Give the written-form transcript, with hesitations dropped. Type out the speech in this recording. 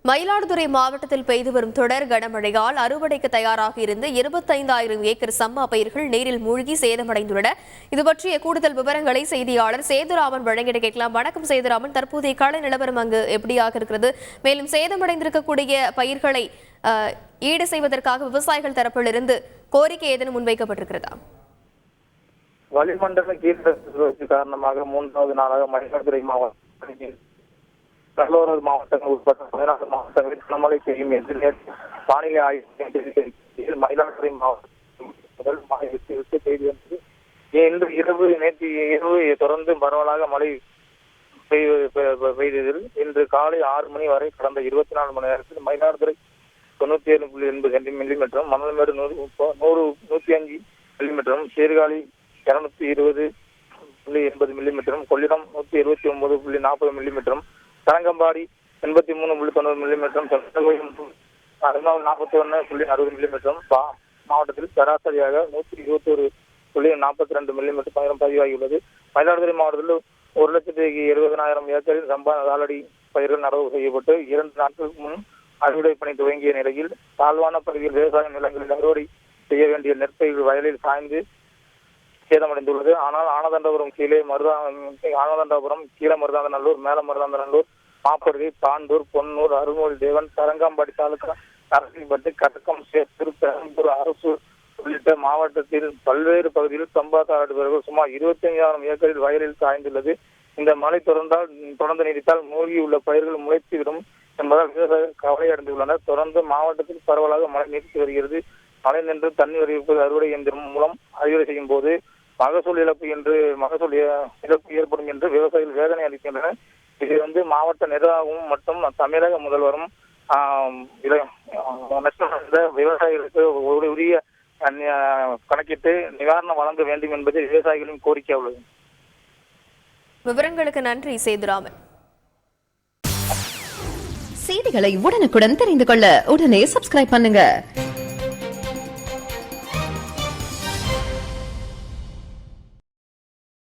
மயிலாடுதுறை மாவட்டத்தில் பெய்து வரும் தொடர் கனமழையால் அறுவடைக்கு தயாராக இருந்த 25,000 ஏக்கர் சம்பா பயிர்கள் நீரில் மூழ்கி சேதமடைந்துள்ளன. இது பற்றிய கூடுதல் விவரங்களை செய்தியாளர் சேதுராமன் வழங்கிட கேட்கலாம். வணக்கம் சேதுராமன், தற்போதைய கள நிலவரம் அங்கு எப்படியாக இருக்கிறது? மேலும் சேதமடைந்திருக்கக்கூடிய பயிர்களை ஈடு செய்வதற்காக விவசாயிகள் தரப்பிலிருந்து கோரிக்கை ஏதேனும் முன்வைக்கப்பட்டிருக்கிறதா? வளிமண்டல கீழ்த்தடுப்பு காரணமாக 3வது நாளாக மயிலாடுதுறை மாவட்டம் கடலோர மாவட்டங்கள் உட்பட்ட 16 மாவட்டங்களில் கனமழை பெய்யும் என்று வானிலை ஆய்வு மயிலாடுதுறை மாவட்டம் முதல் மழை விட்டு பெய்து வந்தது. நேற்று இரவு தொடர்ந்து பரவலாக மழை பெய்ததில் இன்று காலை 6 மணி வரை கடந்த 24 மணி நேரத்தில் மயிலாடுதுறை 97.80 மில்லிமீட்டரும், மணல்மேடு 105 மில்லிமீட்டரும், சீர்காழி 220.80 மில்லிமீட்டரும், கொள்ளிடம் 129.40 மில்லிமீட்டரும், தரங்கம்பாடி 83.90 மில்லிமீட்டரும், 41.60 மில்லிமீட்டரும் மாவட்டத்தில் சராசரியாக 121.42 மில்லிமீட்டர் பதிவாகியுள்ளது. மயிலாடுதுறை மாவட்டத்தில் 1,70,70,000 ஏக்கரில் சம்பா சாலடி பயிர்கள் நடவு செய்யப்பட்டு 2 நாட்களுக்கு முன் அறுவடை பணி துவங்கிய நிலையில் தாழ்வான பகுதியில் விவசாய நிலங்களில் அறுவடை செய்ய வேண்டிய நெற்பயிர்கள் வயலில் சாய்ந்து சேதமடைந்துள்ளது. ஆனால் ஆனதண்டபுரம் கீழே மருதாந்தநல்லூர், மேல மருதாந்தநல்லூர், மாப்பருதி, தாண்டூர், பொன்னூர், அருள்மொழி தேவன், தரங்கம்பாடி தாலுகா, அரசின்பட்டு, கட்டக்கம், சேத்தூர், பெரம்பூர், அரசு உள்ளிட்ட மாவட்டத்தில் பல்வேறு பகுதியில் சம்பா சாலடி பயிர்கள் சுமார் 25,000 ஏக்கரில் வயலில் சாய்ந்துள்ளது. இந்த மழை தொடர்ந்து நீடித்தால் மூழ்கியுள்ள பயிர்கள் முளைத்துவிடும் என்பதால் விவசாயிகள் கவலை அடைந்துள்ளனர். தொடர்ந்து மாவட்டத்தில் பரவலாக மழை நீடித்து வருகிறது. மழை நின்று தண்ணீர் அறிவிப்பது அறுவடை இயந்திரம் மூலம் அறுவடை செய்யும் போது மகசூல் இழப்பு ஏற்படும் என்று விவசாயிகள் வேதனை அளிக்கின்றனர். இது மாவட்ட நிர்வாகமும் மற்றும் தமிழக முதல்வரும் விவசாயிகளுக்கு உரிய கணக்கிட்டு நிவாரணம் வழங்க வேண்டும் என்பது விவசாயிகளின் கோரிக்கை உள்ளது. விவரங்களுக்கு நன்றி சேதுராமன். செய்திகளை உடனுக்குடன் தெரிந்து கொள்ள உடனே சப்ஸ்கிரைப் பண்ணுங்க.